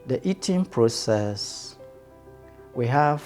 The eating process, we have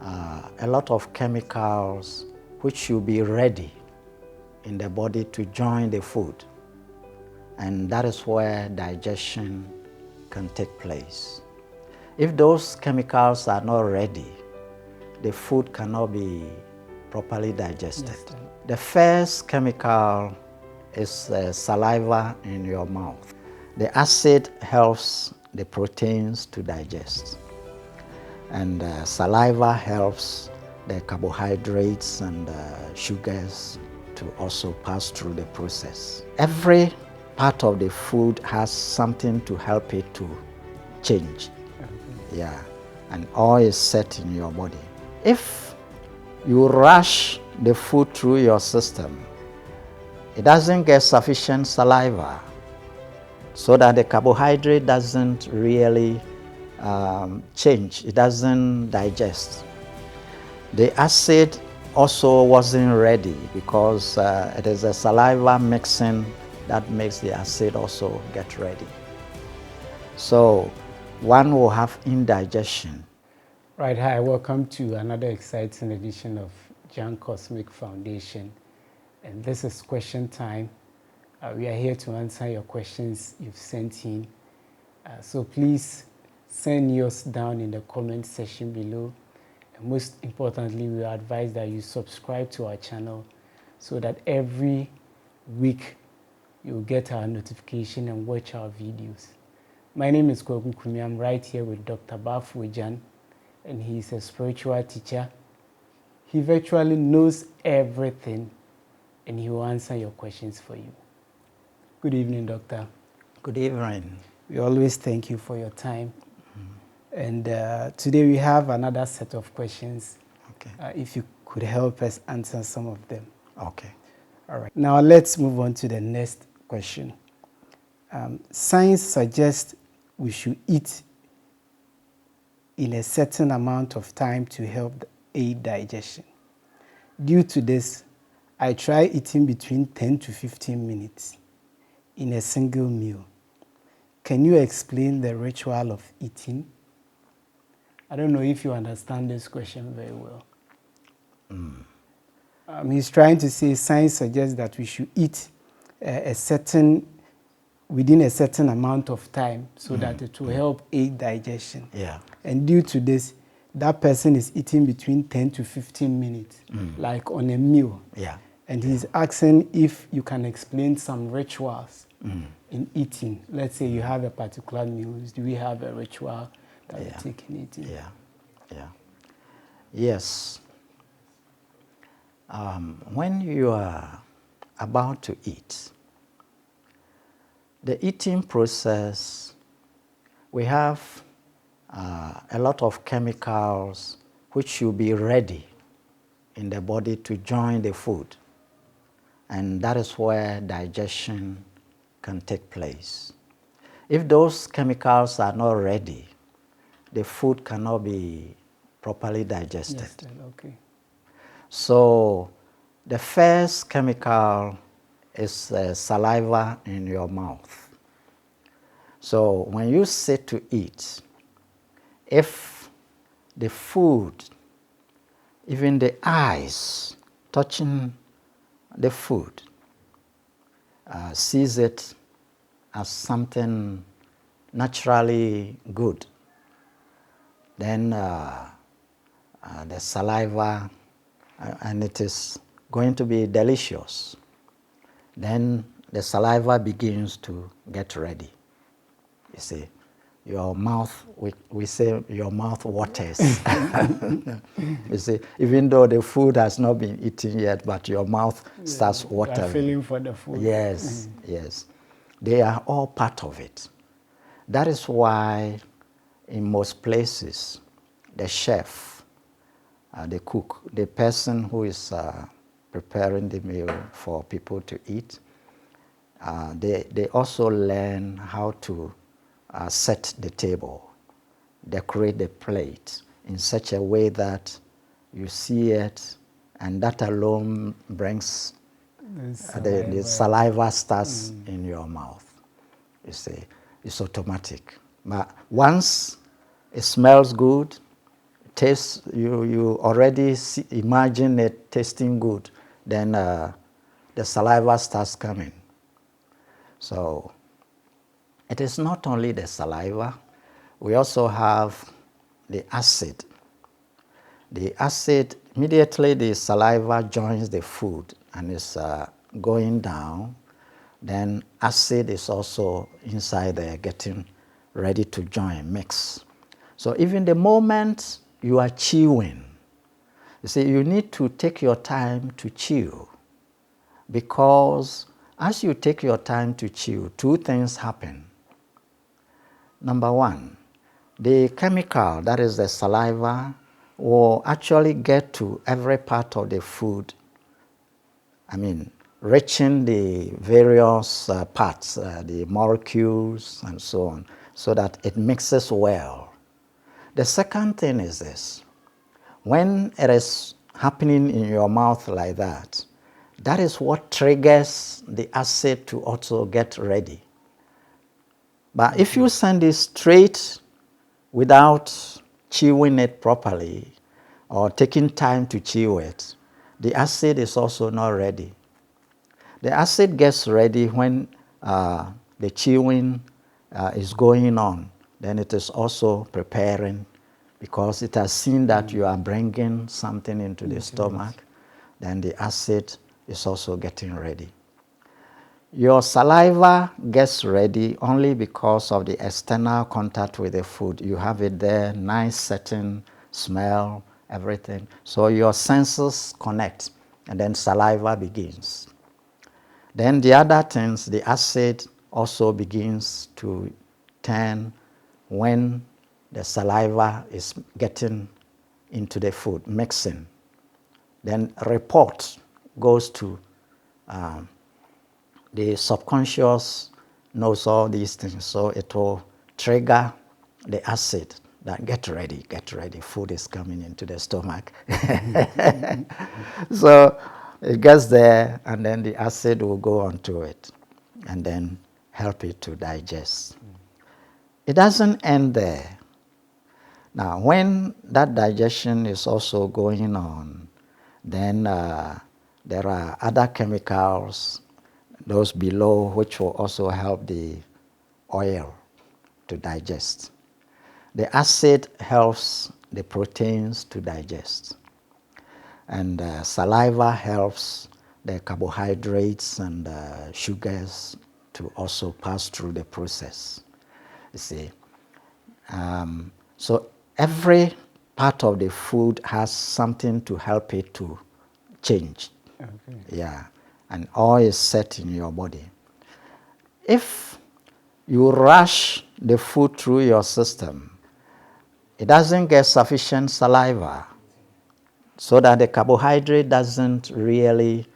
a lot of chemicals which should be ready in the body to join the food. And that is where digestion can take place. If those chemicals are not ready, the food cannot be properly digested. Yes. The first chemical is saliva in your mouth. The acid helps the proteins to digest. And saliva helps the carbohydrates and sugars to also pass through the process. Every part of the food has something to help it to change. Yeah, and all is set in your body. If you rush the food through your system, it doesn't get sufficient saliva, so that the carbohydrate doesn't really change, it doesn't digest. The acid also wasn't ready because it is a saliva mixing that makes the acid also get ready. So one will have indigestion. Right, hi, welcome to another exciting edition of Jancosmicfoundation. And this is question time. We are here to answer your questions you've sent in. So please send yours down in the comment section below. And most importantly, we advise that you subscribe to our channel so that every week you'll get our notification and watch our videos. My name is Kweku Kumi. I'm right here with Dr. Baffour Jan, and he's a spiritual teacher. He virtually knows everything, and he will answer your questions for you. Good evening, Doctor. Good evening. We always thank you for your time. And today we have another set of questions. Okay. If you could help us answer some of them. Okay. All right. Now let's move on to the next question. Science suggests we should eat in a certain amount of time to help aid digestion. Due to this, I try eating between 10 to 15 minutes in a single meal. Can you explain the ritual of eating? I don't know if you understand this question very well. He's trying to say science suggests that we should eat within a certain amount of time so that it will help aid digestion. Yeah. And due to this, that person is eating between 10 to 15 minutes, like on a meal. Yeah. And he's asking if you can explain some rituals in eating. Let's say you have a particular meal. Do we have a ritual that we take in eating? Yeah. Yeah. Yes. When you are about to eat, the eating process, we have a lot of chemicals which should be ready in the body to join the food. And that is where digestion can take place. If those chemicals are not ready, the food cannot be properly digested. Yes, okay. So the first chemical is saliva in your mouth. So when you sit to eat, if the food, even the eyes touching the food, sees it as something naturally good, then the saliva, and it is going to be delicious, then the saliva begins to get ready. You see, your mouth, we say your mouth waters. You see, even though the food has not been eaten yet, but your mouth starts watering. You're feeling for the food. Yes, yes. They are all part of it. That is why in most places, the chef, the cook, the person who is preparing the meal for people to eat, they also learn how to set the table, decorate the plate in such a way that you see it, and that alone brings the saliva starts in your mouth. You see, it's automatic. But once it smells good, taste, you already imagine it tasting good, then the saliva starts coming. So it is not only the saliva, we also have the acid. The acid, immediately the saliva joins the food and is going down, then acid is also inside there getting ready to join, mix. So even the moment you are chewing, you see, you need to take your time to chew, because as you take your time to chew, two things happen. Number one, the chemical, that is the saliva, will actually get to every part of the food, reaching the various parts, the molecules and so on, so that it mixes well. The second thing is this: when it is happening in your mouth like that, that is what triggers the acid to also get ready. But if you send it straight without chewing it properly or taking time to chew it, the acid is also not ready. The acid gets ready when the chewing is going on. Then it is also preparing, because it has seen that you are bringing something into the stomach. Then the acid is also getting ready. Your saliva gets ready only because of the external contact with the food. You have it there, nice setting, smell, everything. So your senses connect, and then saliva begins. Then the other things, the acid also begins to turn when the saliva is getting into the food, mixing. Then report goes to the subconscious, knows all these things, so it will trigger the acid that get ready, food is coming into the stomach. So it gets there, and then the acid will go onto it and then help it to digest. It doesn't end there. Now, when that digestion is also going on, then there are other chemicals, those below, which will also help the oil to digest. The acid helps the proteins to digest. And saliva helps the carbohydrates and sugars to also pass through the process. You see. So every part of the food has something to help it to change. Okay. Yeah. And all is set in your body. If you rush the food through your system, it doesn't get sufficient saliva, so that the carbohydrate doesn't really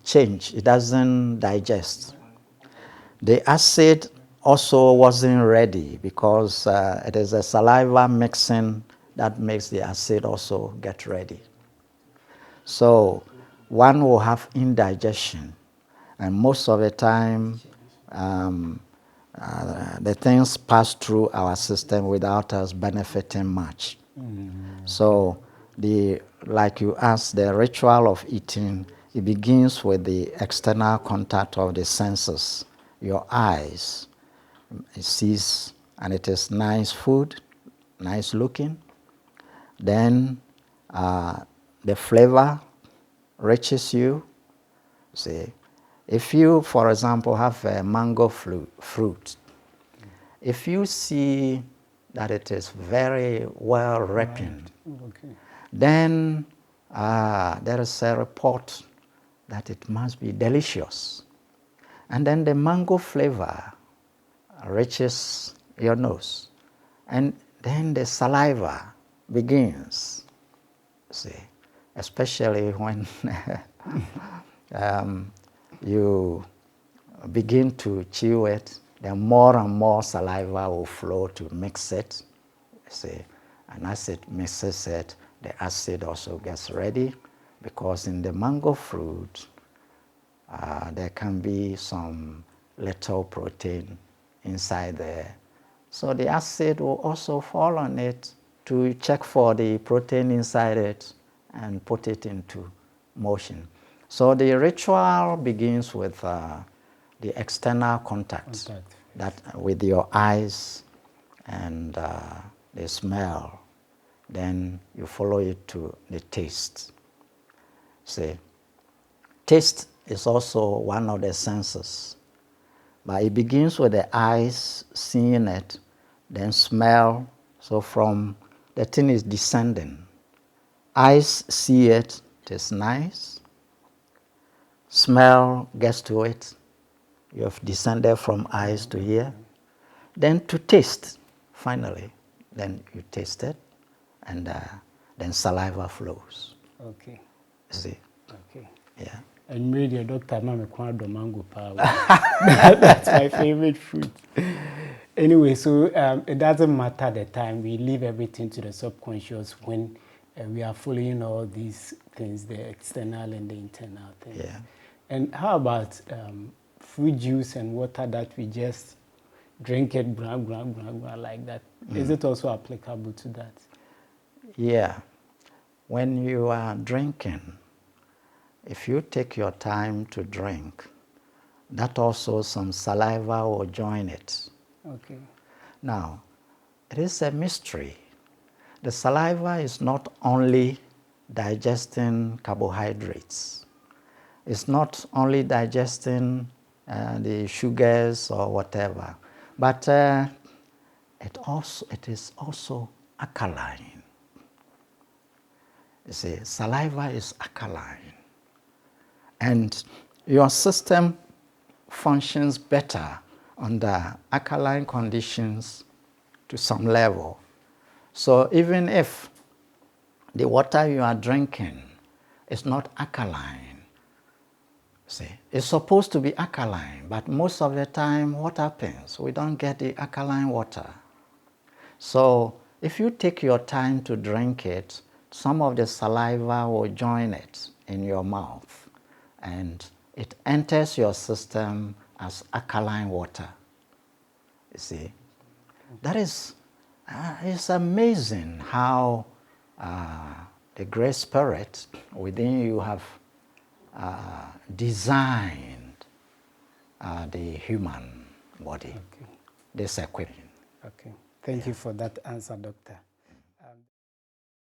change. It doesn't digest. The acid also wasn't ready, because it is a saliva mixing that makes the acid also get ready. So one will have indigestion, and most of the time the things pass through our system without us benefiting much. So like you asked, the ritual of eating, it begins with the external contact of the senses. Your eyes, it sees, and it is nice food, nice looking. Then the flavor reaches you. See, if you, for example, have a mango fruit, if you see that it is very well ripened, Okay. then there is a report that it must be delicious. And then the mango flavor reaches your nose. And then the saliva begins, see, especially when you begin to chew it, then more and more saliva will flow to mix it, see. And as it mixes it, the acid also gets ready, because in the mango fruit, there can be some little protein inside there So the acid will also fall on it to check for the protein inside it and put it into motion. So the ritual begins with the external contact. That with your eyes and the smell. Then you follow it to the taste. See, taste is also one of the senses. But it begins with the eyes seeing it, then smell. So from the thing is descending. Eyes see it, it is nice. Smell gets to it. You have descended from eyes to here. Then to taste, finally. Then you taste it, and then saliva flows. Okay. See? Okay. Yeah. And maybe your doctor, Mama, mango power. That's my favorite fruit. Anyway, so it doesn't matter the time. We leave everything to the subconscious when we are following all these things, the external and the internal things. Yeah. And how about fruit juice and water that we just drink it like that? Is it also applicable to that? Yeah. When you are drinking, if you take your time to drink, that also some saliva will join it. Okay. Now, it is a mystery. The saliva is not only digesting carbohydrates. It's not only digesting the sugars or whatever, but it is also alkaline. You see, saliva is alkaline. And your system functions better under alkaline conditions to some level. So even if the water you are drinking is not alkaline, see, it's supposed to be alkaline, but most of the time, what happens? We don't get the alkaline water. So if you take your time to drink it, some of the saliva will join it in your mouth, and it enters your system as alkaline water. You see, that is, it's amazing how the Great Spirit within you have designed the human body, this equipment. Okay. Thank you for that answer, Doctor.